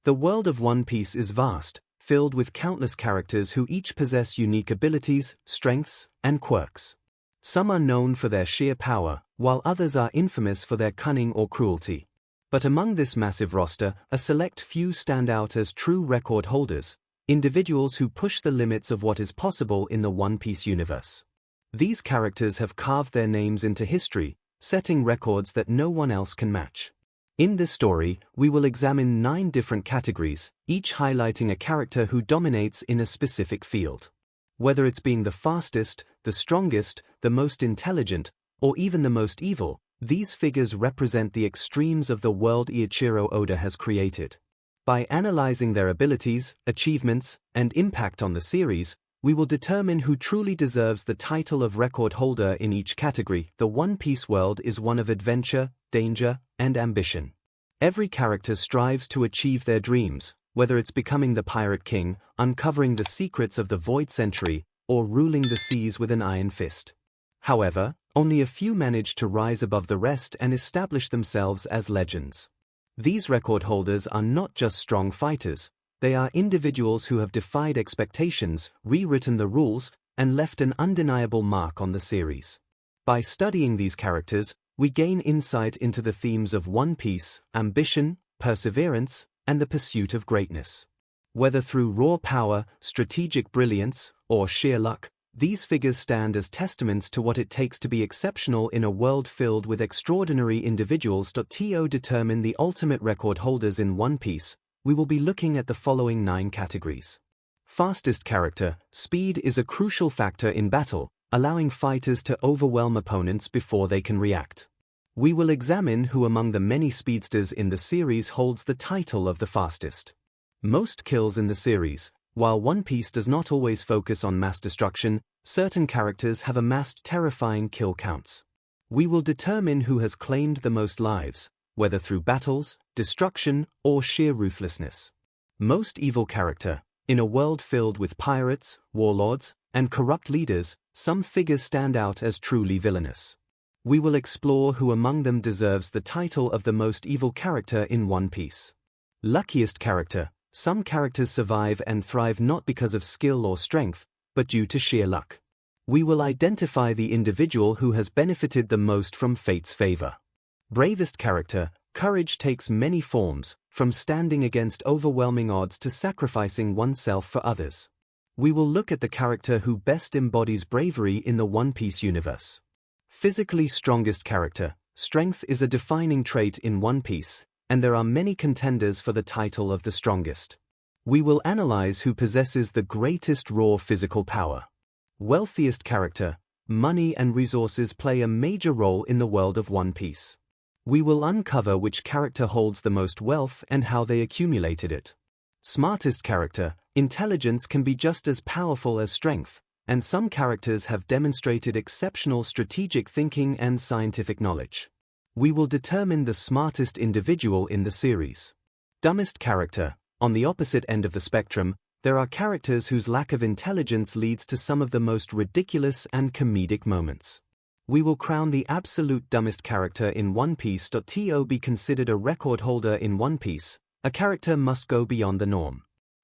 The world of One Piece is vast, filled with countless characters who each possess unique abilities, strengths, and quirks. Some are known for their sheer power, while others are infamous for their cunning or cruelty. But among this massive roster, a select few stand out as true record holders, individuals who push the limits of what is possible in the One Piece universe. These characters have carved their names into history, setting records that no one else can match. In this story, we will examine 9 different categories, each highlighting a character who dominates in a specific field. Whether it's being the fastest, the strongest, the most intelligent, or even the most evil, these figures represent the extremes of the world Eiichiro Oda has created. By analyzing their abilities, achievements, and impact on the series, we will determine who truly deserves the title of record holder in each category. The One Piece world is one of adventure, danger, and ambition. Every character strives to achieve their dreams, whether it's becoming the Pirate King, uncovering the secrets of the Void Century, or ruling the seas with an iron fist. However, only a few manage to rise above the rest and establish themselves as legends. These record holders are not just strong fighters, they are individuals who have defied expectations, rewritten the rules, and left an undeniable mark on the series. By studying these characters, we gain insight into the themes of One Piece, ambition, perseverance, and the pursuit of greatness. Whether through raw power, strategic brilliance, or sheer luck, these figures stand as testaments to what it takes to be exceptional in a world filled with extraordinary individuals. To determine the ultimate record holders in One Piece, we will be looking at the following 9 categories. Fastest character. Speed is a crucial factor in battle, allowing fighters to overwhelm opponents before they can react. We will examine who among the many speedsters in the series holds the title of the fastest. Most kills in the series. While One Piece does not always focus on mass destruction, certain characters have amassed terrifying kill counts. We will determine who has claimed the most lives, whether through battles, destruction, or sheer ruthlessness. Most evil character. In a world filled with pirates, warlords, and corrupt leaders, some figures stand out as truly villainous. We will explore who among them deserves the title of the most evil character in One Piece. Luckiest character. Some characters survive and thrive not because of skill or strength, but due to sheer luck. We will identify the individual who has benefited the most from fate's favor. Bravest character. Courage takes many forms, from standing against overwhelming odds to sacrificing oneself for others. We will look at the character who best embodies bravery in the One Piece universe. Physically strongest character. Strength is a defining trait in One Piece, and there are many contenders for the title of the strongest. We will analyze who possesses the greatest raw physical power. Wealthiest character. Money and resources play a major role in the world of One Piece. We will uncover which character holds the most wealth and how they accumulated it. Smartest character. Intelligence can be just as powerful as strength, and some characters have demonstrated exceptional strategic thinking and scientific knowledge. We will determine the smartest individual in the series. Dumbest character. On the opposite end of the spectrum, there are characters whose lack of intelligence leads to some of the most ridiculous and comedic moments. We will crown the absolute dumbest character in One Piece. To be considered a record holder in One Piece, a character must go beyond the norm.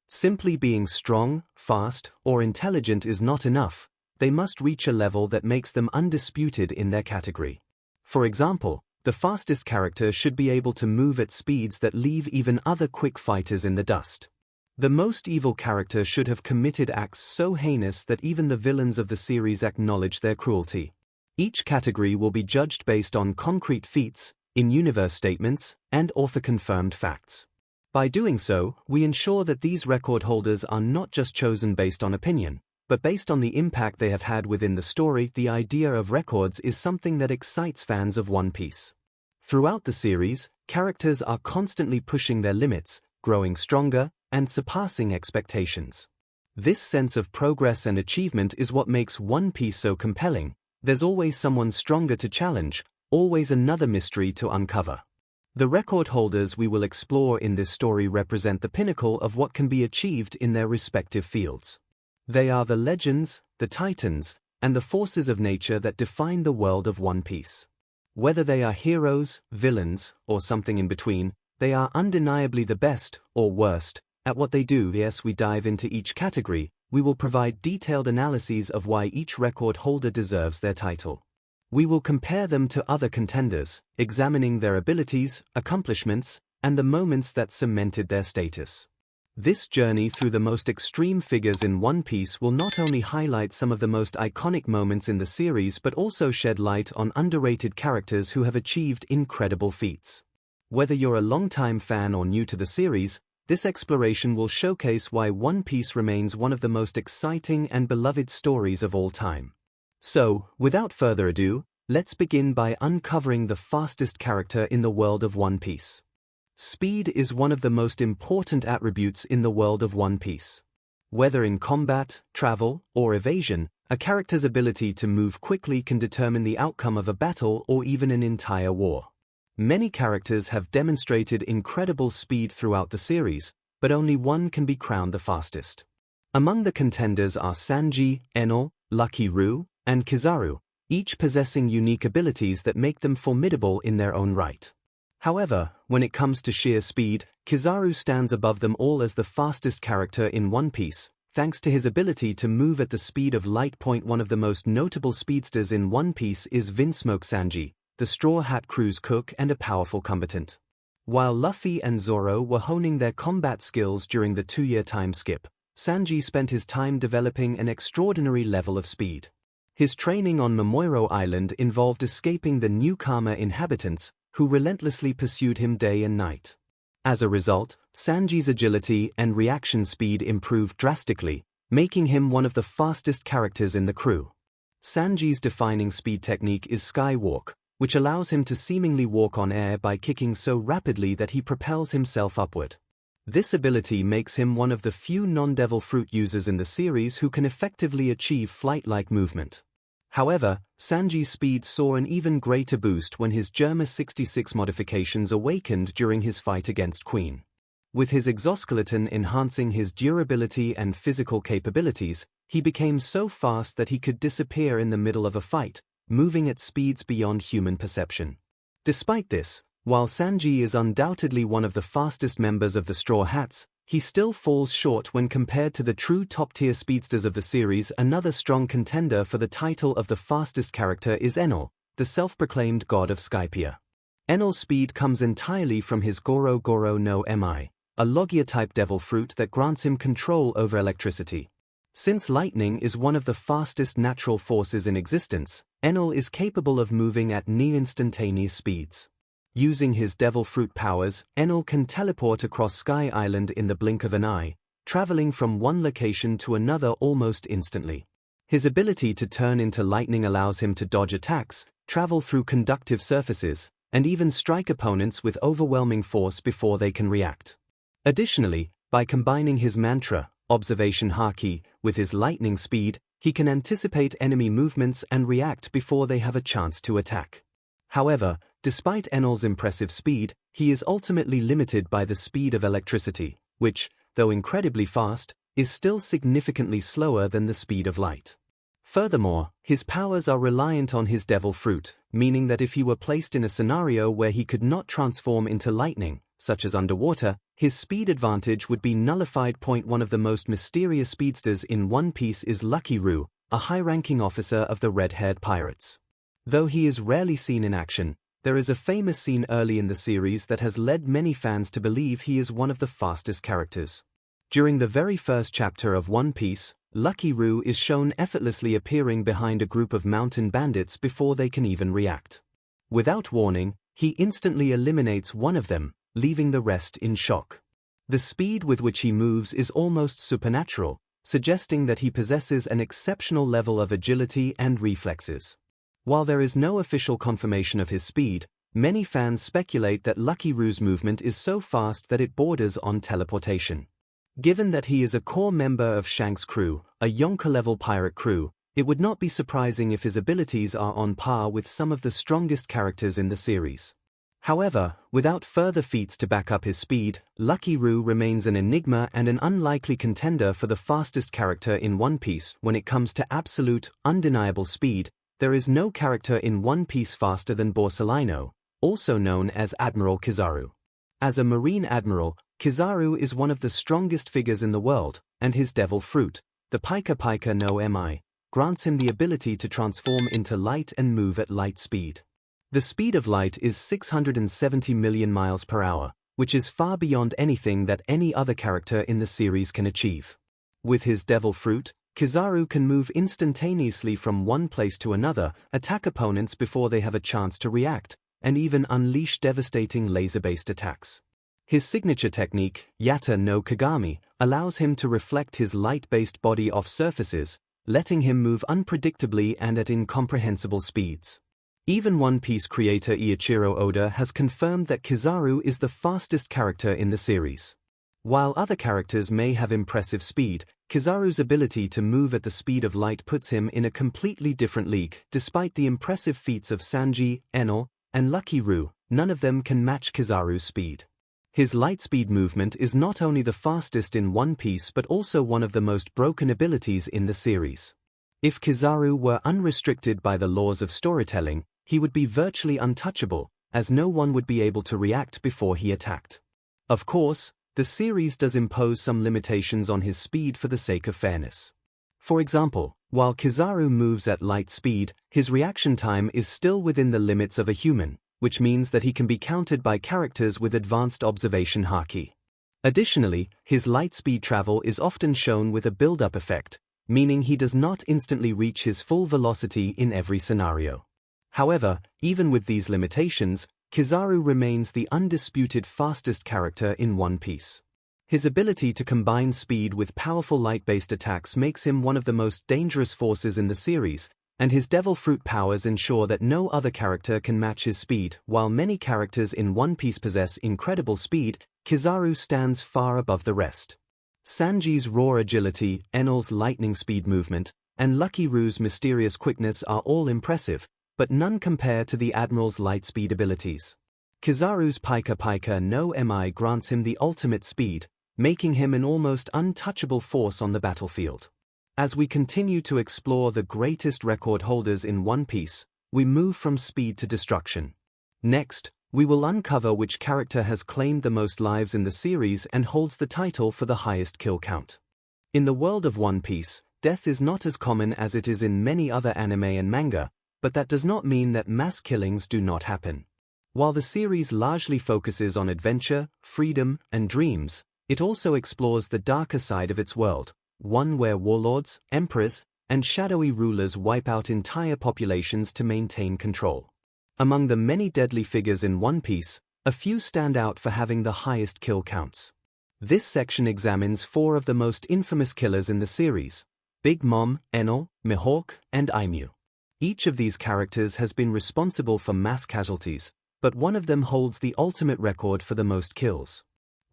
Simply being strong, fast, or intelligent is not enough. They must reach a level that makes them undisputed in their category. For example, the fastest character should be able to move at speeds that leave even other quick fighters in the dust. The most evil character should have committed acts so heinous that even the villains of the series acknowledge their cruelty. Each category will be judged based on concrete feats, in-universe statements, and author-confirmed facts. By doing so, we ensure that these record holders are not just chosen based on opinion, but based on the impact they have had within the story. The idea of records is something that excites fans of One Piece. Throughout the series, characters are constantly pushing their limits, growing stronger, and surpassing expectations. This sense of progress and achievement is what makes One Piece so compelling. There's always someone stronger to challenge, always another mystery to uncover. The record holders we will explore in this story represent the pinnacle of what can be achieved in their respective fields. They are the legends, the titans, and the forces of nature that define the world of One Piece. Whether they are heroes, villains, or something in between, they are undeniably the best, or worst, at what they do. As we dive into each category, we will provide detailed analyses of why each record holder deserves their title. We will compare them to other contenders, examining their abilities, accomplishments, and the moments that cemented their status. This journey through the most extreme figures in One Piece will not only highlight some of the most iconic moments in the series but also shed light on underrated characters who have achieved incredible feats. Whether you're a longtime fan or new to the series, this exploration will showcase why One Piece remains one of the most exciting and beloved stories of all time. So, without further ado, let's begin by uncovering the fastest character in the world of One Piece. Speed is one of the most important attributes in the world of One Piece. Whether in combat, travel, or evasion, a character's ability to move quickly can determine the outcome of a battle or even an entire war. Many characters have demonstrated incredible speed throughout the series, but only one can be crowned the fastest. Among the contenders are Sanji, Enel, Lucky Roux, and Kizaru, each possessing unique abilities that make them formidable in their own right. However, when it comes to sheer speed, Kizaru stands above them all as the fastest character in One Piece, thanks to his ability to move at the speed of light. One of the most notable speedsters in One Piece is Vinsmoke Sanji, the Straw Hat Crew's cook and a powerful combatant. While Luffy and Zoro were honing their combat skills during the 2-year time skip, Sanji spent his time developing an extraordinary level of speed. His training on Momoiro Island involved escaping the New Kama inhabitants, who relentlessly pursued him day and night. As a result, Sanji's agility and reaction speed improved drastically, making him one of the fastest characters in the crew. Sanji's defining speed technique is Skywalk, which allows him to seemingly walk on air by kicking so rapidly that he propels himself upward. This ability makes him one of the few non-Devil Fruit users in the series who can effectively achieve flight-like movement. However, Sanji's speed saw an even greater boost when his Germa 66 modifications awakened during his fight against Queen. With his exoskeleton enhancing his durability and physical capabilities, he became so fast that he could disappear in the middle of a fight, moving at speeds beyond human perception. Despite this, while Sanji is undoubtedly one of the fastest members of the Straw Hats, he still falls short when compared to the true top-tier speedsters of the series. Another strong contender for the title of the fastest character is Enel, the self-proclaimed god of Skypiea. Enel's speed comes entirely from his Goro Goro no Mi, a Logia-type devil fruit that grants him control over electricity. Since lightning is one of the fastest natural forces in existence, Enel is capable of moving at near-instantaneous speeds. Using his devil fruit powers, Enel can teleport across Sky Island in the blink of an eye, traveling from one location to another almost instantly. His ability to turn into lightning allows him to dodge attacks, travel through conductive surfaces, and even strike opponents with overwhelming force before they can react. Additionally, by combining his mantra, Observation Haki, with his lightning speed, he can anticipate enemy movements and react before they have a chance to attack. However, despite Enel's impressive speed, he is ultimately limited by the speed of electricity, which, though incredibly fast, is still significantly slower than the speed of light. Furthermore, his powers are reliant on his devil fruit, meaning that if he were placed in a scenario where he could not transform into lightning, such as underwater, his speed advantage would be nullified. One of the most mysterious speedsters in One Piece is Lucky Roux, a high-ranking officer of the Red-Haired Pirates. Though he is rarely seen in action, there is a famous scene early in the series that has led many fans to believe he is one of the fastest characters. During the very first chapter of One Piece, Lucky Roux is shown effortlessly appearing behind a group of mountain bandits before they can even react. Without warning, he instantly eliminates one of them, leaving the rest in shock. The speed with which he moves is almost supernatural, suggesting that he possesses an exceptional level of agility and reflexes. While there is no official confirmation of his speed, many fans speculate that Lucky Roux's movement is so fast that it borders on teleportation. Given that he is a core member of Shanks' crew, a Yonka-level pirate crew, it would not be surprising if his abilities are on par with some of the strongest characters in the series. However, without further feats to back up his speed, Lucky Roux remains an enigma and an unlikely contender for the fastest character in One Piece. When it comes to absolute, undeniable speed, there is no character in One Piece faster than Borsalino, also known as Admiral Kizaru. As a marine admiral, Kizaru is one of the strongest figures in the world, and his devil fruit, the Pika Pika no Mi, grants him the ability to transform into light and move at light speed. The speed of light is 670 million miles per hour, which is far beyond anything that any other character in the series can achieve. With his devil fruit, Kizaru can move instantaneously from one place to another, attack opponents before they have a chance to react, and even unleash devastating laser-based attacks. His signature technique, Yata no Kagami, allows him to reflect his light-based body off surfaces, letting him move unpredictably and at incomprehensible speeds. Even One Piece creator Eiichiro Oda has confirmed that Kizaru is the fastest character in the series. While other characters may have impressive speed, Kizaru's ability to move at the speed of light puts him in a completely different league. Despite the impressive feats of Sanji, Enel, and Lucky Roo, none of them can match Kizaru's speed. His light-speed movement is not only the fastest in One Piece but also one of the most broken abilities in the series. If Kizaru were unrestricted by the laws of storytelling, he would be virtually untouchable, as no one would be able to react before he attacked. Of course, the series does impose some limitations on his speed for the sake of fairness. For example, while Kizaru moves at light speed, his reaction time is still within the limits of a human, which means that he can be countered by characters with advanced observation haki. Additionally, his light speed travel is often shown with a build-up effect, meaning he does not instantly reach his full velocity in every scenario. However, even with these limitations, Kizaru remains the undisputed fastest character in One Piece. His ability to combine speed with powerful light-based attacks makes him one of the most dangerous forces in the series, and his devil fruit powers ensure that no other character can match his speed. While many characters in One Piece possess incredible speed, Kizaru stands far above the rest. Sanji's raw agility, Enel's lightning speed movement, and Lucky Roo's mysterious quickness are all impressive, but none compare to the Admiral's light-speed abilities. Kizaru's Pika Pika no Mi grants him the ultimate speed, making him an almost untouchable force on the battlefield. As we continue to explore the greatest record holders in One Piece, we move from speed to destruction. Next, we will uncover which character has claimed the most lives in the series and holds the title for the highest kill count. In the world of One Piece, death is not as common as it is in many other anime and manga, but that does not mean that mass killings do not happen. While the series largely focuses on adventure, freedom, and dreams, it also explores the darker side of its world, one where warlords, emperors, and shadowy rulers wipe out entire populations to maintain control. Among the many deadly figures in One Piece, a few stand out for having the highest kill counts. This section examines 4 of the most infamous killers in the series: Big Mom, Enel, Mihawk, and Aimu. Each of these characters has been responsible for mass casualties, but one of them holds the ultimate record for the most kills.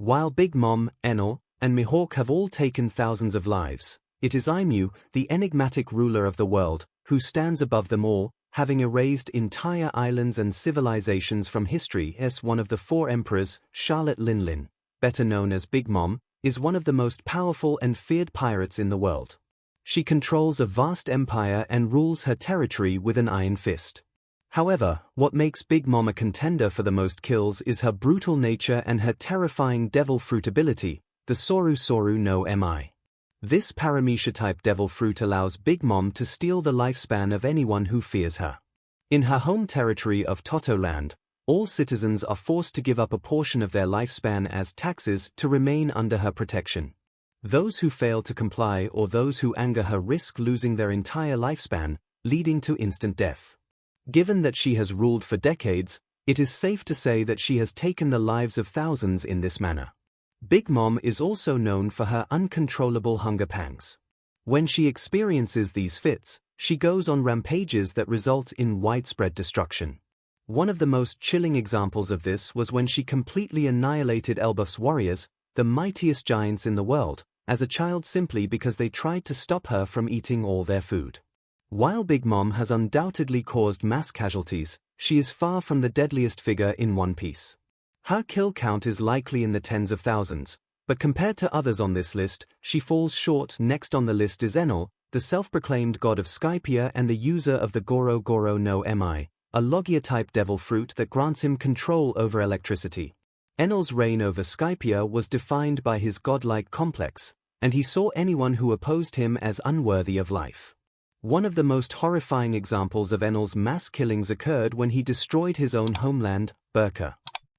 While Big Mom, Enel, and Mihawk have all taken thousands of lives, it is Aimu, the enigmatic ruler of the world, who stands above them all, having erased entire islands and civilizations from history. As one of the 4 emperors, Charlotte Linlin, better known as Big Mom, is one of the most powerful and feared pirates in the world. She controls a vast empire and rules her territory with an iron fist. However, what makes Big Mom a contender for the most kills is her brutal nature and her terrifying devil fruit ability, the Soru Soru no Mi. This Paramecia-type devil fruit allows Big Mom to steal the lifespan of anyone who fears her. In her home territory of Totoland, all citizens are forced to give up a portion of their lifespan as taxes to remain under her protection. Those who fail to comply or those who anger her risk losing their entire lifespan, leading to instant death. Given that she has ruled for decades, it is safe to say that she has taken the lives of thousands in this manner. Big Mom is also known for her uncontrollable hunger pangs. When she experiences these fits, she goes on rampages that result in widespread destruction. One of the most chilling examples of this was when she completely annihilated Elbaf's warriors, the mightiest giants in the world, as a child simply because they tried to stop her from eating all their food. While Big Mom has undoubtedly caused mass casualties, she is far from the deadliest figure in One Piece. Her kill count is likely in the tens of thousands, but compared to others on this list, she falls short. Next on the list is Enel, the self-proclaimed god of Skypiea and the user of the Goro Goro no Mi, a Logia-type devil fruit that grants him control over electricity. Enel's reign over Skypiea was defined by his godlike complex, and he saw anyone who opposed him as unworthy of life. One of the most horrifying examples of Enel's mass killings occurred when he destroyed his own homeland, Birka.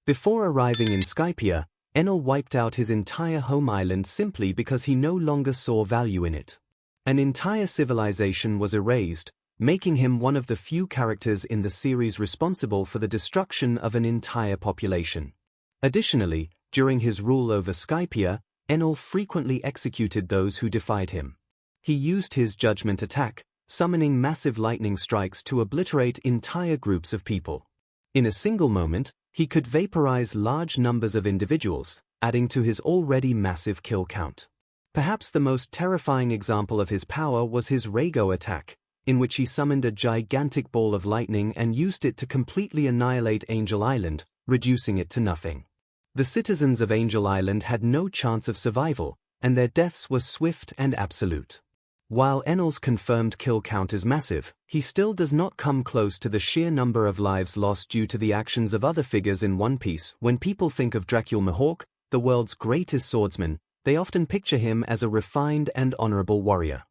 Before arriving in Skypiea, Enel wiped out his entire home island simply because he no longer saw value in it. An entire civilization was erased, making him one of the few characters in the series responsible for the destruction of an entire population. Additionally, during his rule over Skypiea, Enel frequently executed those who defied him. He used his judgment attack, summoning massive lightning strikes to obliterate entire groups of people. In a single moment, he could vaporize large numbers of individuals, adding to his already massive kill count. Perhaps the most terrifying example of his power was his Rhaego attack, in which he summoned a gigantic ball of lightning and used it to completely annihilate Angel Island, reducing it to nothing. The citizens of Angel Island had no chance of survival, and their deaths were swift and absolute. While Enel's confirmed kill count is massive, he still does not come close to the sheer number of lives lost due to the actions of other figures in One Piece. When people think of Dracul Mihawk, the world's greatest swordsman, they often picture him as a refined and honorable warrior.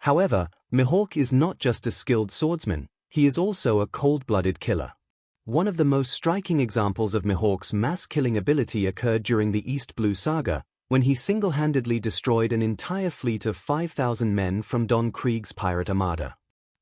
However, Mihawk is not just a skilled swordsman, he is also a cold-blooded killer. One of the most striking examples of Mihawk's mass-killing ability occurred during the East Blue Saga, when he single-handedly destroyed an entire fleet of 5,000 men from Don Krieg's pirate armada.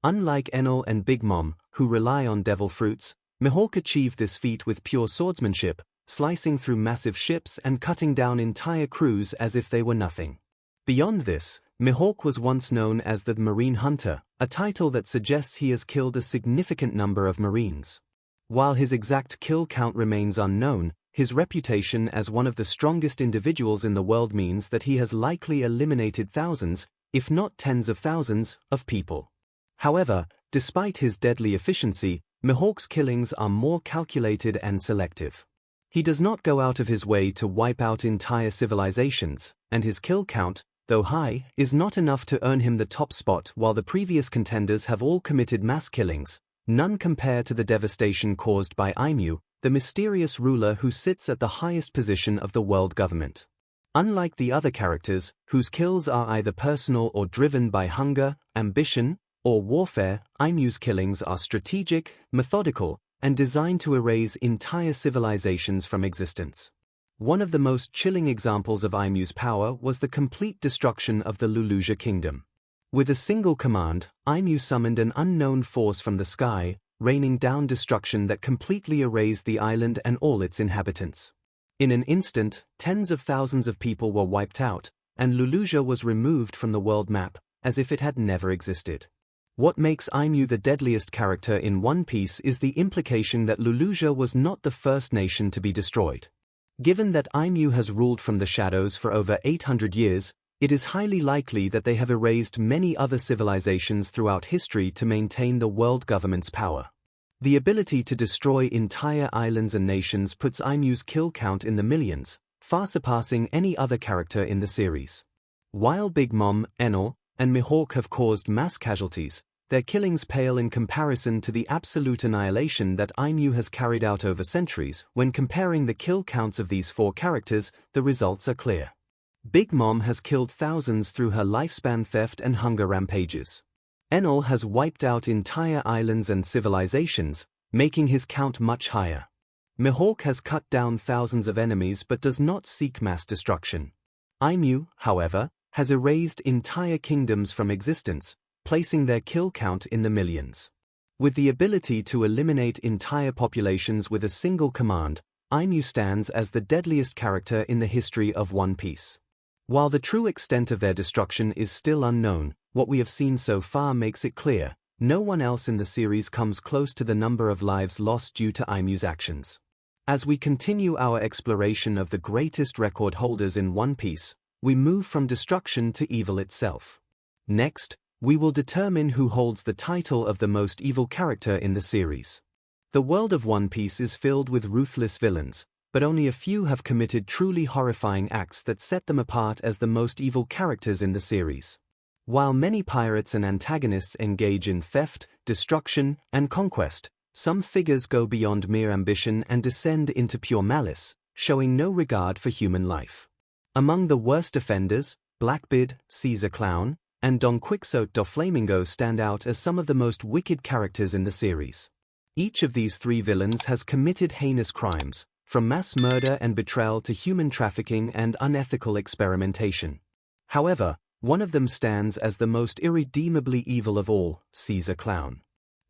Unlike Enel and Big Mom, who rely on devil fruits, Mihawk achieved this feat with pure swordsmanship, slicing through massive ships and cutting down entire crews as if they were nothing. Beyond this, Mihawk was once known as the Marine Hunter, a title that suggests he has killed a significant number of Marines. While his exact kill count remains unknown, his reputation as one of the strongest individuals in the world means that he has likely eliminated thousands, if not tens of thousands, of people. However, despite his deadly efficiency, Mihawk's killings are more calculated and selective. He does not go out of his way to wipe out entire civilizations, and his kill count, though high, is not enough to earn him the top spot. While the previous contenders have all committed mass killings, none compare to the devastation caused by Aimu, the mysterious ruler who sits at the highest position of the world government. Unlike the other characters, whose kills are either personal or driven by hunger, ambition, or warfare, Aimu's killings are strategic, methodical, and designed to erase entire civilizations from existence. One of the most chilling examples of Aimu's power was the complete destruction of the Lulusia kingdom. With a single command, Aimu summoned an unknown force from the sky, raining down destruction that completely erased the island and all its inhabitants. In an instant, tens of thousands of people were wiped out, and Lulusia was removed from the world map, as if it had never existed. What makes Aimu the deadliest character in One Piece is the implication that Lulusia was not the first nation to be destroyed. Given that Aimu has ruled from the shadows for over 800 years, it is highly likely that they have erased many other civilizations throughout history to maintain the world government's power. The ability to destroy entire islands and nations puts Aimu's kill count in the millions, far surpassing any other character in the series. While Big Mom, Enel, and Mihawk have caused mass casualties, their killings pale in comparison to the absolute annihilation that Aimu has carried out over centuries. When comparing the kill counts of these four characters, the results are clear. Big Mom has killed thousands through her lifespan theft and hunger rampages. Enel has wiped out entire islands and civilizations, making his count much higher. Mihawk has cut down thousands of enemies but does not seek mass destruction. Aimu, however, has erased entire kingdoms from existence, placing their kill count in the millions. With the ability to eliminate entire populations with a single command, Aimu stands as the deadliest character in the history of One Piece. While the true extent of their destruction is still unknown, what we have seen so far makes it clear, no one else in the series comes close to the number of lives lost due to Aimu's actions. As we continue our exploration of the greatest record holders in One Piece, we move from destruction to evil itself. Next, we will determine who holds the title of the most evil character in the series. The world of One Piece is filled with ruthless villains, but only a few have committed truly horrifying acts that set them apart as the most evil characters in the series. While many pirates and antagonists engage in theft, destruction, and conquest, some figures go beyond mere ambition and descend into pure malice, showing no regard for human life. Among the worst offenders, Blackbeard, Caesar Clown, and Don Quixote Doflamingo stand out as some of the most wicked characters in the series. Each of these three villains has committed heinous crimes, from mass murder and betrayal to human trafficking and unethical experimentation. However, one of them stands as the most irredeemably evil of all, Caesar Clown.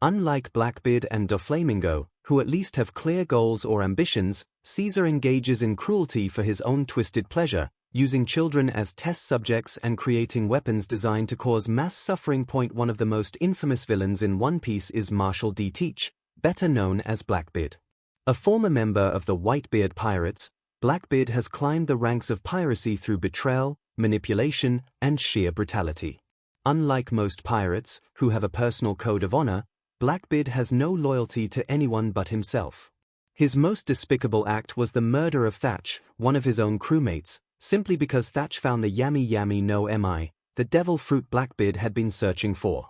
Unlike Blackbeard and Doflamingo, who at least have clear goals or ambitions, Caesar engages in cruelty for his own twisted pleasure, using children as test subjects and creating weapons designed to cause mass suffering. One of the most infamous villains in One Piece is Marshall D. Teach, better known as Blackbeard. A former member of the Whitebeard Pirates, Blackbeard has climbed the ranks of piracy through betrayal, manipulation, and sheer brutality. Unlike most pirates, who have a personal code of honor, Blackbeard has no loyalty to anyone but himself. His most despicable act was the murder of Thatch, one of his own crewmates, simply because Thatch found the Yami Yami no Mi, the devil fruit Blackbeard had been searching for.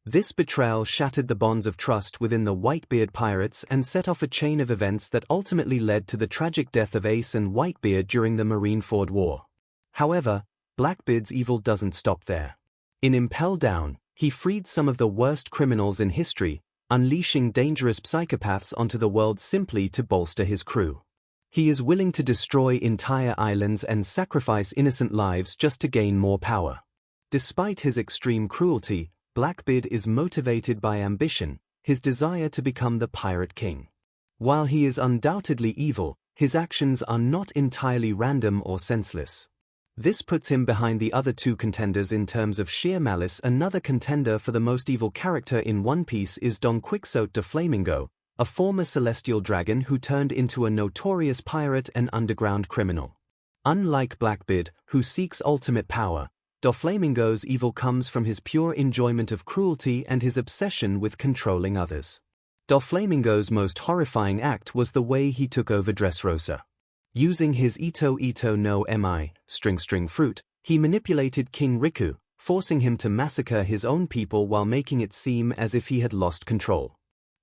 This betrayal shattered the bonds of trust within the Whitebeard Pirates and set off a chain of events that ultimately led to the tragic death of Ace and Whitebeard during the Marineford War. However, Blackbeard's evil doesn't stop there. In Impel Down, he freed some of the worst criminals in history, unleashing dangerous psychopaths onto the world simply to bolster his crew. He is willing to destroy entire islands and sacrifice innocent lives just to gain more power. Despite his extreme cruelty, Blackbeard is motivated by ambition, his desire to become the Pirate King. While he is undoubtedly evil, his actions are not entirely random or senseless. This puts him behind the other two contenders in terms of sheer malice. Another contender for the most evil character in One Piece is Don Quixote Doflamingo, a former celestial dragon who turned into a notorious pirate and underground criminal. Unlike Blackbeard, who seeks ultimate power, Doflamingo's evil comes from his pure enjoyment of cruelty and his obsession with controlling others. Doflamingo's most horrifying act was the way he took over Dressrosa. Using his Ito Ito no Mi, string fruit, he manipulated King Riku, forcing him to massacre his own people while making it seem as if he had lost control.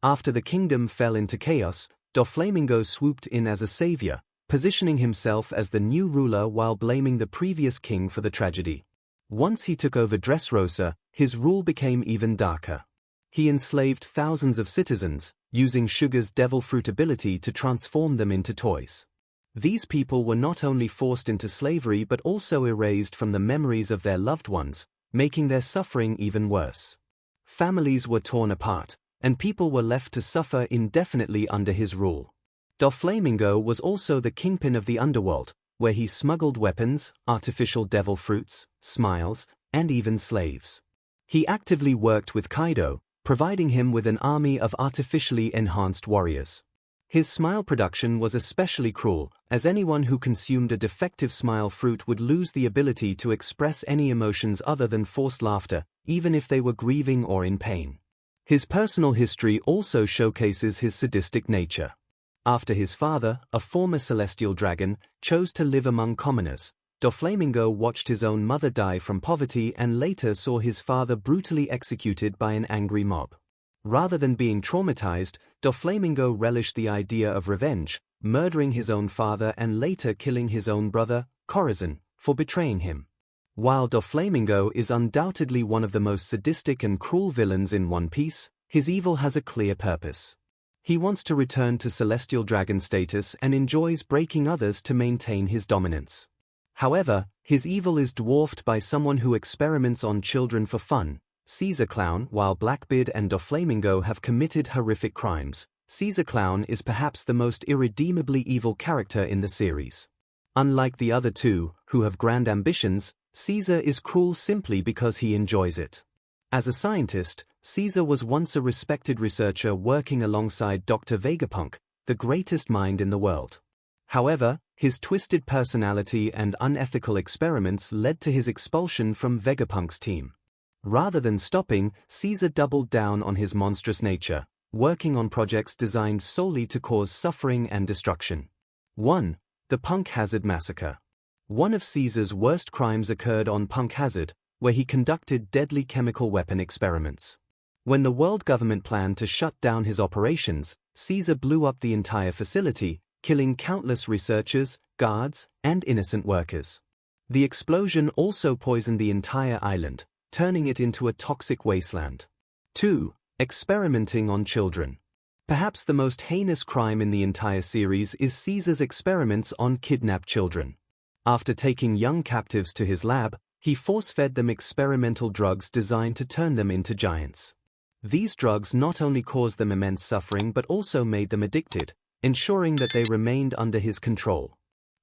After the kingdom fell into chaos, Doflamingo swooped in as a savior, positioning himself as the new ruler while blaming the previous king for the tragedy. Once he took over Dressrosa, his rule became even darker. He enslaved thousands of citizens, using Sugar's devil fruit ability to transform them into toys. These people were not only forced into slavery but also erased from the memories of their loved ones, making their suffering even worse. Families were torn apart, and people were left to suffer indefinitely under his rule. Doflamingo was also the kingpin of the underworld, where he smuggled weapons, artificial devil fruits, smiles, and even slaves. He actively worked with Kaido, providing him with an army of artificially enhanced warriors. His smile production was especially cruel, as anyone who consumed a defective smile fruit would lose the ability to express any emotions other than forced laughter, even if they were grieving or in pain. His personal history also showcases his sadistic nature. After his father, a former celestial dragon, chose to live among commoners, Doflamingo watched his own mother die from poverty and later saw his father brutally executed by an angry mob. Rather than being traumatized, Doflamingo relished the idea of revenge, murdering his own father and later killing his own brother, Corazon, for betraying him. While Doflamingo is undoubtedly one of the most sadistic and cruel villains in One Piece, his evil has a clear purpose. He wants to return to celestial dragon status and enjoys breaking others to maintain his dominance. However, his evil is dwarfed by someone who experiments on children for fun, Caesar Clown. While Blackbeard and Doflamingo have committed horrific crimes, Caesar Clown is perhaps the most irredeemably evil character in the series. Unlike the other two, who have grand ambitions, Caesar is cruel simply because he enjoys it. As a scientist, Caesar was once a respected researcher working alongside Dr. Vegapunk, the greatest mind in the world. However, his twisted personality and unethical experiments led to his expulsion from Vegapunk's team. Rather than stopping, Caesar doubled down on his monstrous nature, working on projects designed solely to cause suffering and destruction. 1. The Punk Hazard Massacre. One of Caesar's worst crimes occurred on Punk Hazard, where he conducted deadly chemical weapon experiments. When the world government planned to shut down his operations, Caesar blew up the entire facility, killing countless researchers, guards, and innocent workers. The explosion also poisoned the entire island, turning it into a toxic wasteland. 2. Experimenting on children. Perhaps the most heinous crime in the entire series is Caesar's experiments on kidnapped children. After taking young captives to his lab, he force-fed them experimental drugs designed to turn them into giants. These drugs not only caused them immense suffering but also made them addicted, ensuring that they remained under his control.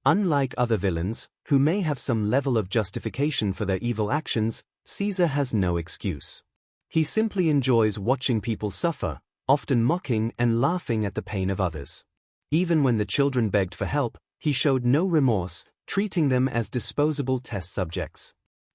Unlike other villains, who may have some level of justification for their evil actions, Caesar has no excuse. He simply enjoys watching people suffer, often mocking and laughing at the pain of others. Even when the children begged for help, he showed no remorse, treating them as disposable test subjects.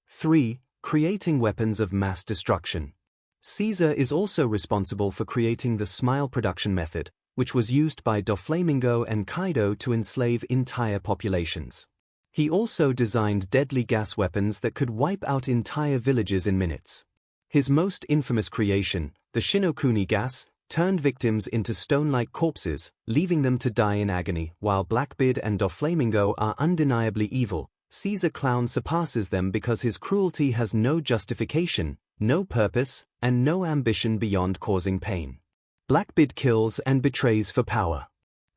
3. Creating weapons of mass destruction. Caesar is also responsible for creating the smile production method, which was used by Doflamingo and Kaido to enslave entire populations. He also designed deadly gas weapons that could wipe out entire villages in minutes. His most infamous creation, the Shinokuni gas, turned victims into stone-like corpses, leaving them to die in agony. While Blackbeard and Doflamingo are undeniably evil, Caesar Clown surpasses them because his cruelty has no justification, no purpose, and no ambition beyond causing pain. Blackbeard kills and betrays for power.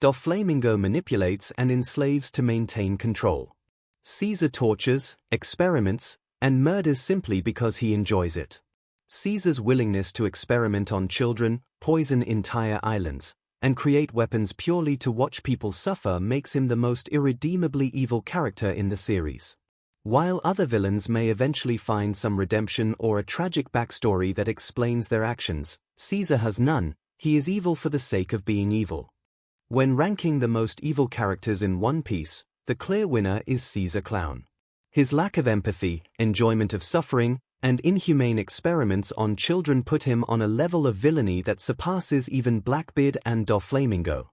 Doflamingo manipulates and enslaves to maintain control. Caesar tortures, experiments, and murders simply because he enjoys it. Caesar's willingness to experiment on children, poison entire islands, and create weapons purely to watch people suffer makes him the most irredeemably evil character in the series. While other villains may eventually find some redemption or a tragic backstory that explains their actions, Caesar has none. He is evil for the sake of being evil. When ranking the most evil characters in One Piece, the clear winner is Caesar Clown. His lack of empathy, enjoyment of suffering, and inhumane experiments on children put him on a level of villainy that surpasses even Blackbeard and Doflamingo.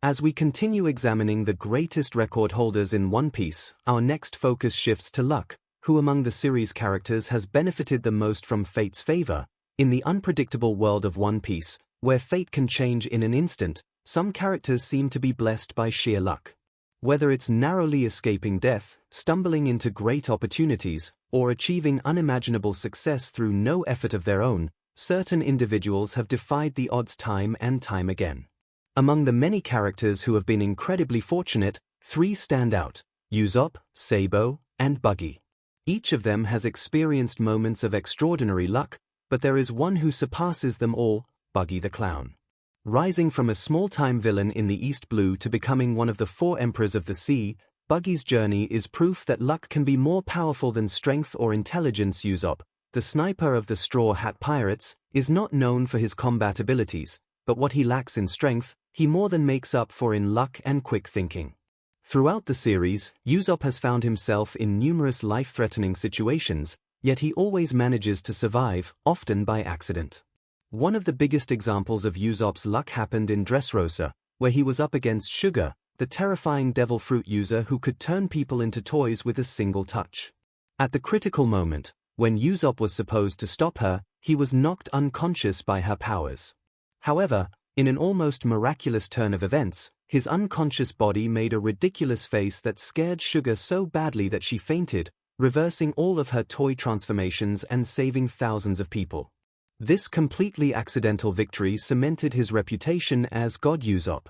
As we continue examining the greatest record holders in One Piece, our next focus shifts to Luck, who among the series' characters has benefited the most from fate's favor. In the unpredictable world of One Piece, where fate can change in an instant, some characters seem to be blessed by sheer luck. Whether it's narrowly escaping death, stumbling into great opportunities, or achieving unimaginable success through no effort of their own, certain individuals have defied the odds time and time again. Among the many characters who have been incredibly fortunate, 3 stand out: Usopp, Sabo, and Buggy. Each of them has experienced moments of extraordinary luck, but there is one who surpasses them all: Buggy the Clown. Rising from a small-time villain in the East Blue to becoming one of the 4 Emperors of the Sea, Buggy's journey is proof that luck can be more powerful than strength or intelligence. Usopp, the sniper of the Straw Hat Pirates, is not known for his combat abilities, but what he lacks in strength, he more than makes up for in luck and quick thinking. Throughout the series, Usopp has found himself in numerous life-threatening situations, yet he always manages to survive, often by accident. One of the biggest examples of Usopp's luck happened in Dressrosa, where he was up against Sugar, the terrifying devil fruit user who could turn people into toys with a single touch. At the critical moment, when Usopp was supposed to stop her, he was knocked unconscious by her powers. However, in an almost miraculous turn of events, his unconscious body made a ridiculous face that scared Sugar so badly that she fainted, reversing all of her toy transformations and saving thousands of people. This completely accidental victory cemented his reputation as God Usopp.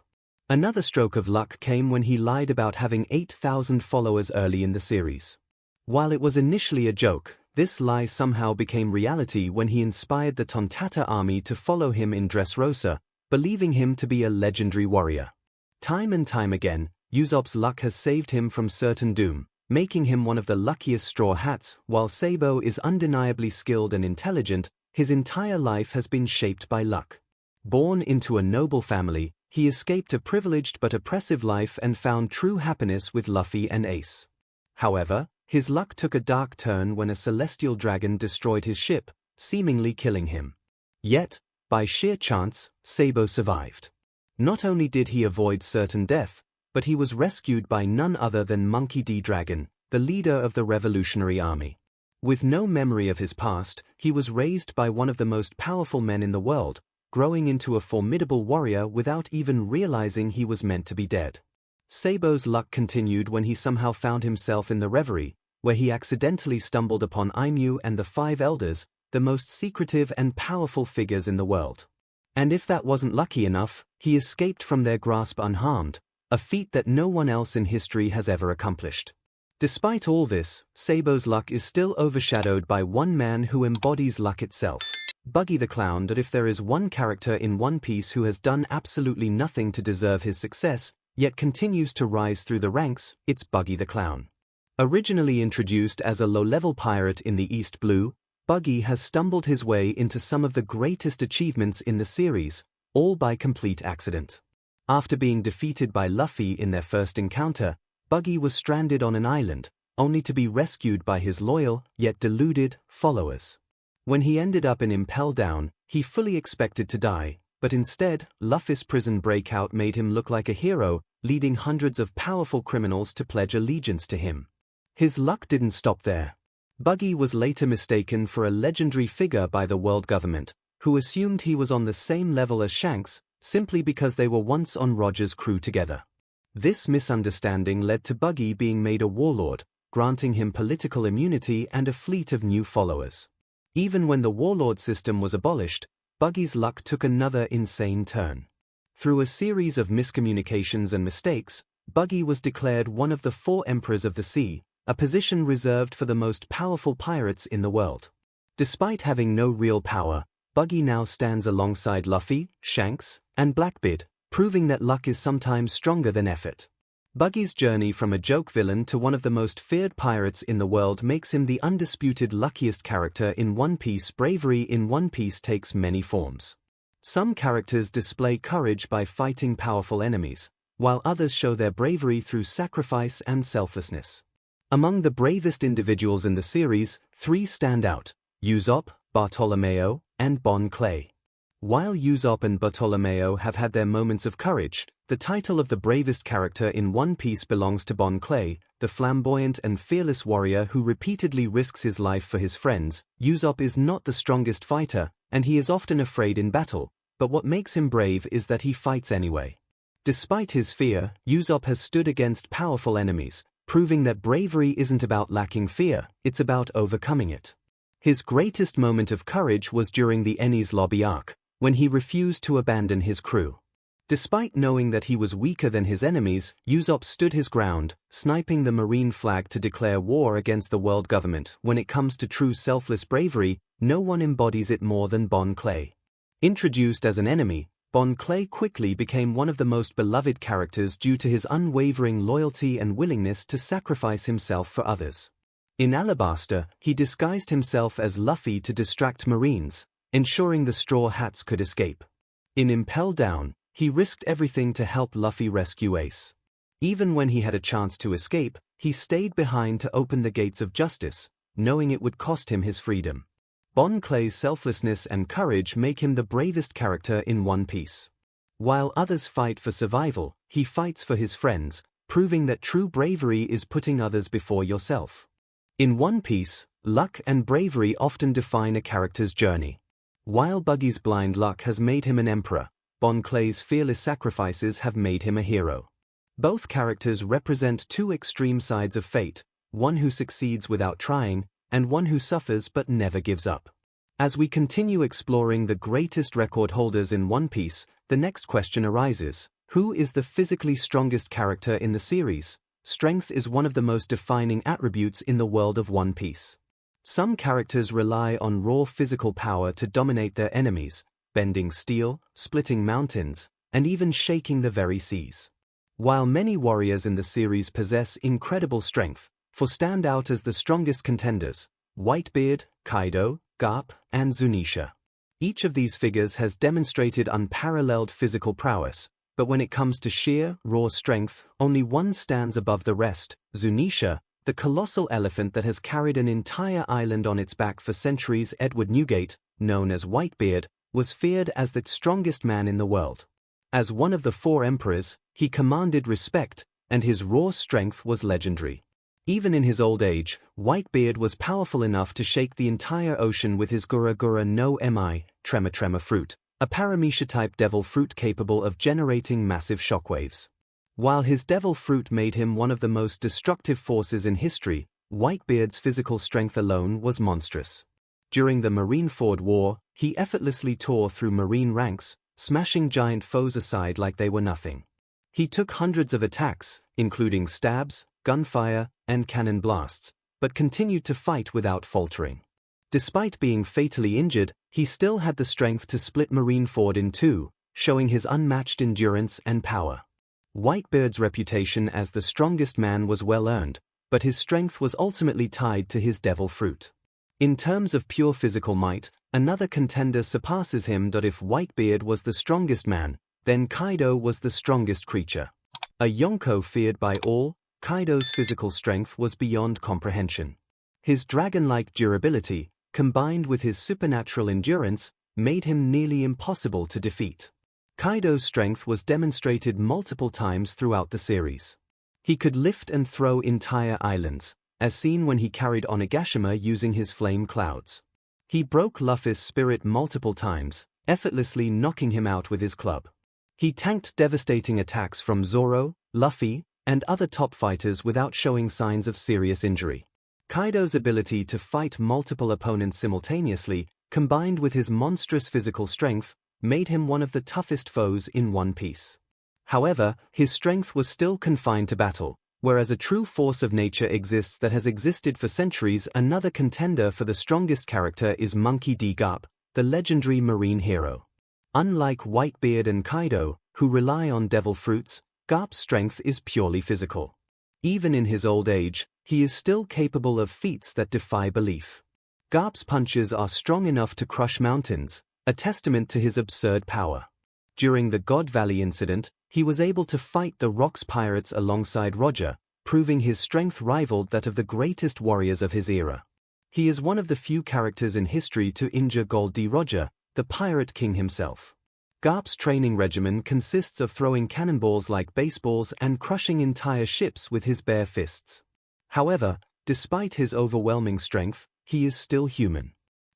Another stroke of luck came when he lied about having 8,000 followers early in the series. While it was initially a joke, this lie somehow became reality when he inspired the Tontata army to follow him in Dressrosa, believing him to be a legendary warrior. Time and time again, Usopp's luck has saved him from certain doom, making him one of the luckiest Straw Hats. While Sabo is undeniably skilled and intelligent, his entire life has been shaped by luck. Born into a noble family, he escaped a privileged but oppressive life and found true happiness with Luffy and Ace. However, his luck took a dark turn when a celestial dragon destroyed his ship, seemingly killing him. Yet, by sheer chance, Sabo survived. Not only did he avoid certain death, but he was rescued by none other than Monkey D. Dragon, the leader of the Revolutionary Army. With no memory of his past, he was raised by one of the most powerful men in the world, growing into a formidable warrior without even realizing he was meant to be dead. Sabo's luck continued when he somehow found himself in the Reverie, where he accidentally stumbled upon Aimu and the Five Elders, the most secretive and powerful figures in the world. And if that wasn't lucky enough, he escaped from their grasp unharmed, a feat that no one else in history has ever accomplished. Despite all this, Sabo's luck is still overshadowed by one man who embodies luck itself, Buggy the Clown. That if there is one character in One Piece who has done absolutely nothing to deserve his success, yet continues to rise through the ranks, it's Buggy the Clown. Originally introduced as a low-level pirate in the East Blue, Buggy has stumbled his way into some of the greatest achievements in the series, all by complete accident. After being defeated by Luffy in their first encounter, Buggy was stranded on an island, only to be rescued by his loyal, yet deluded, followers. When he ended up in Impel Down, he fully expected to die, but instead, Luffy's prison breakout made him look like a hero, leading hundreds of powerful criminals to pledge allegiance to him. His luck didn't stop there. Buggy was later mistaken for a legendary figure by the world government, who assumed he was on the same level as Shanks, simply because they were once on Roger's crew together. This misunderstanding led to Buggy being made a warlord, granting him political immunity and a fleet of new followers. Even when the warlord system was abolished, Buggy's luck took another insane turn. Through a series of miscommunications and mistakes, Buggy was declared one of the 4 Emperors of the Sea, a position reserved for the most powerful pirates in the world. Despite having no real power, Buggy now stands alongside Luffy, Shanks, and Blackbeard, proving that luck is sometimes stronger than effort. Buggy's journey from a joke villain to one of the most feared pirates in the world makes him the undisputed luckiest character in One Piece. Bravery in One Piece takes many forms. Some characters display courage by fighting powerful enemies, while others show their bravery through sacrifice and selflessness. Among the bravest individuals in the series, 3 stand out: Usopp, Bartolomeo, and Bon Clay. While Usopp and Bartolomeo have had their moments of courage, the title of the bravest character in One Piece belongs to Bon Clay, the flamboyant and fearless warrior who repeatedly risks his life for his friends. Usopp is not the strongest fighter, and he is often afraid in battle, but what makes him brave is that he fights anyway. Despite his fear, Usopp has stood against powerful enemies, proving that bravery isn't about lacking fear, it's about overcoming it. His greatest moment of courage was during the Enies Lobby arc, when he refused to abandon his crew. Despite knowing that he was weaker than his enemies, Usopp stood his ground, sniping the Marine flag to declare war against the world government. When it comes to true selfless bravery, no one embodies it more than Bon Clay. Introduced as an enemy, Bon Clay quickly became one of the most beloved characters due to his unwavering loyalty and willingness to sacrifice himself for others. In Alabasta, he disguised himself as Luffy to distract Marines, ensuring the Straw Hats could escape. In Impel Down, he risked everything to help Luffy rescue Ace. Even when he had a chance to escape, he stayed behind to open the gates of justice, knowing it would cost him his freedom. Bon Clay's selflessness and courage make him the bravest character in One Piece. While others fight for survival, he fights for his friends, proving that true bravery is putting others before yourself. In One Piece, luck and bravery often define a character's journey. While Buggy's blind luck has made him an emperor, Bon Clay's fearless sacrifices have made him a hero. Both characters represent 2 extreme sides of fate, one who succeeds without trying, and one who suffers but never gives up. As we continue exploring the greatest record holders in One Piece, the next question arises: who is the physically strongest character in the series? Strength is one of the most defining attributes in the world of One Piece. Some characters rely on raw physical power to dominate their enemies, bending steel, splitting mountains, and even shaking the very seas. While many warriors in the series possess incredible strength, for stand out as the strongest contenders: Whitebeard, Kaido, Garp, and Zunisha. Each of these figures has demonstrated unparalleled physical prowess, but when it comes to sheer, raw strength, only one stands above the rest: Zunisha, the colossal elephant that has carried an entire island on its back for centuries. Edward Newgate, known as Whitebeard, was feared as the strongest man in the world. As one of the 4 emperors, he commanded respect, and his raw strength was legendary. Even in his old age, Whitebeard was powerful enough to shake the entire ocean with his Gura Gura no Mi, Tremor Tremor fruit, a paramecia-type devil fruit capable of generating massive shockwaves. While his devil fruit made him one of the most destructive forces in history, Whitebeard's physical strength alone was monstrous. During the Marineford War, he effortlessly tore through Marine ranks, smashing giant foes aside like they were nothing. He took hundreds of attacks, including stabs, gunfire, and cannon blasts, but continued to fight without faltering. Despite being fatally injured, he still had the strength to split Marineford in two, showing his unmatched endurance and power. Whitebeard's reputation as the strongest man was well earned, but his strength was ultimately tied to his devil fruit. In terms of pure physical might, another contender surpasses him. If Whitebeard was the strongest man, then Kaido was the strongest creature. A Yonko feared by all, Kaido's physical strength was beyond comprehension. His dragon-like durability, combined with his supernatural endurance, made him nearly impossible to defeat. Kaido's strength was demonstrated multiple times throughout the series. He could lift and throw entire islands, as seen when he carried Onigashima using his flame clouds. He broke Luffy's spirit multiple times, effortlessly knocking him out with his club. He tanked devastating attacks from Zoro, Luffy, and other top fighters without showing signs of serious injury. Kaido's ability to fight multiple opponents simultaneously, combined with his monstrous physical strength, made him one of the toughest foes in One Piece. However, his strength was still confined to battle, whereas a true force of nature exists that has existed for centuries. Another contender for the strongest character is Monkey D. Garp, the legendary marine hero. Unlike Whitebeard and Kaido, who rely on devil fruits, Garp's strength is purely physical. Even in his old age, he is still capable of feats that defy belief. Garp's punches are strong enough to crush mountains, a testament to his absurd power. During the God Valley incident, he was able to fight the Rocks pirates alongside Roger, proving his strength rivaled that of the greatest warriors of his era. He is one of the few characters in history to injure Gol D. Roger, the Pirate King himself. Garp's training regimen consists of throwing cannonballs like baseballs and crushing entire ships with his bare fists. However, despite his overwhelming strength, he is still human.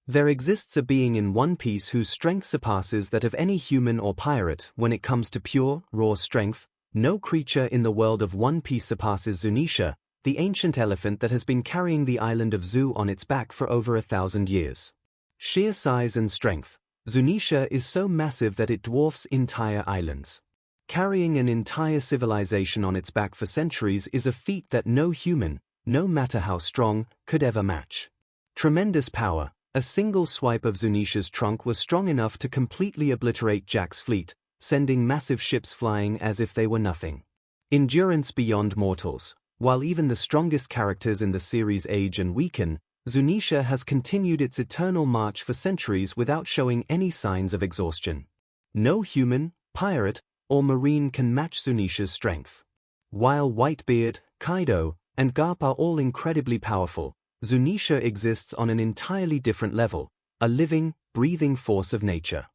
There exists a being in One Piece whose strength surpasses that of any human or pirate. When it comes to pure, raw strength, no creature in the world of One Piece surpasses Zunisha, the ancient elephant that has been carrying the island of Zu on its back for over 1,000 years. Sheer size and strength, Zunisha is so massive that it dwarfs entire islands. Carrying an entire civilization on its back for centuries is a feat that no human, no matter how strong, could ever match. Tremendous power. A single swipe of Zunisha's trunk was strong enough to completely obliterate Jack's fleet, sending massive ships flying as if they were nothing. Endurance beyond mortals. While even the strongest characters in the series age and weaken, Zunisha has continued its eternal march for centuries without showing any signs of exhaustion. No human, pirate, or marine can match Zunisha's strength. While Whitebeard, Kaido, and Garp are all incredibly powerful, Zunisha exists on an entirely different level, a living, breathing force of nature.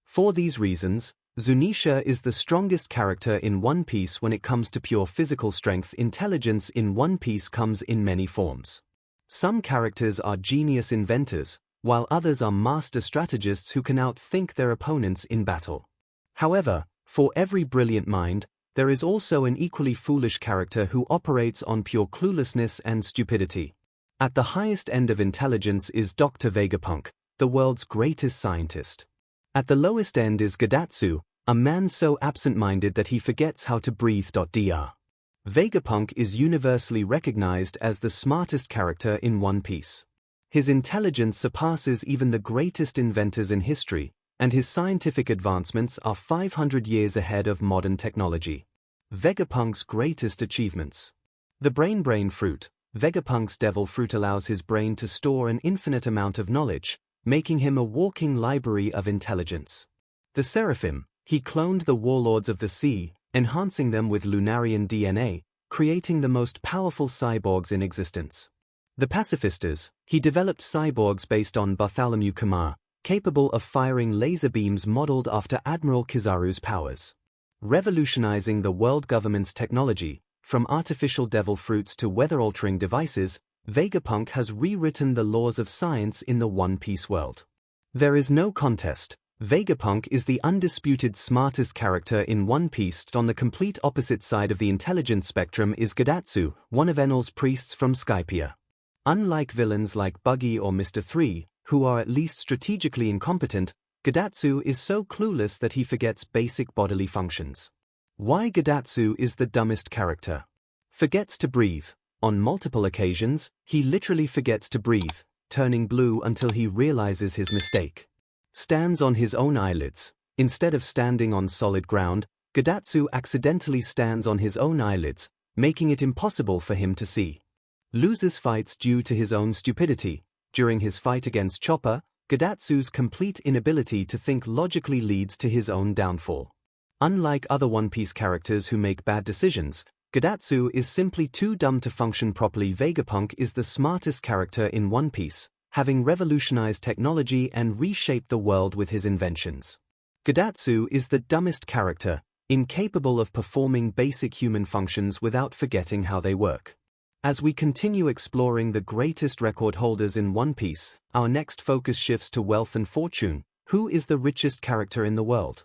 For these reasons, Zunisha is the strongest character in One Piece when it comes to pure physical strength. Intelligence in One Piece comes in many forms. Some characters are genius inventors, while others are master strategists who can outthink their opponents in battle. However, for every brilliant mind, there is also an equally foolish character who operates on pure cluelessness and stupidity. At the highest end of intelligence is Dr. Vegapunk, the world's greatest scientist. At the lowest end is Gadatsu, a man so absent-minded that he forgets how to breathe. Dr. Vegapunk is universally recognized as the smartest character in One Piece. His intelligence surpasses even the greatest inventors in history, and his scientific advancements are 500 years ahead of modern technology. Vegapunk's greatest achievements. The Brain Fruit. Vegapunk's devil fruit allows his brain to store an infinite amount of knowledge, making him a walking library of intelligence. The Seraphim. He cloned the warlords of the sea, enhancing them with Lunarian DNA, creating the most powerful cyborgs in existence. The Pacifistas. He developed cyborgs based on Bartholomew Kumar, capable of firing laser beams modeled after Admiral Kizaru's powers. Revolutionizing the world government's technology. From artificial devil fruits to weather-altering devices, Vegapunk has rewritten the laws of science in the One Piece world. There is no contest. Vegapunk is the undisputed smartest character in One Piece. On the complete opposite side of the intelligence spectrum is Gedatsu, one of Enel's priests from Skypiea. Unlike villains like Buggy or Mr. 3, who are at least strategically incompetent, Gedatsu is so clueless that he forgets basic bodily functions. Why Gedatsu is the dumbest character? Forgets to breathe. On multiple occasions, he literally forgets to breathe, turning blue until he realizes his mistake. Stands on his own eyelids. Instead of standing on solid ground, Gedatsu accidentally stands on his own eyelids, making it impossible for him to see. Loses fights due to his own stupidity. During his fight against Chopper, Gedatsu's complete inability to think logically leads to his own downfall. Unlike other One Piece characters who make bad decisions, Gedatsu is simply too dumb to function properly. Vegapunk is the smartest character in One Piece, having revolutionized technology and reshaped the world with his inventions. Gedatsu is the dumbest character, incapable of performing basic human functions without forgetting how they work. As we continue exploring the greatest record holders in One Piece, our next focus shifts to wealth and fortune. Who is the richest character in the world?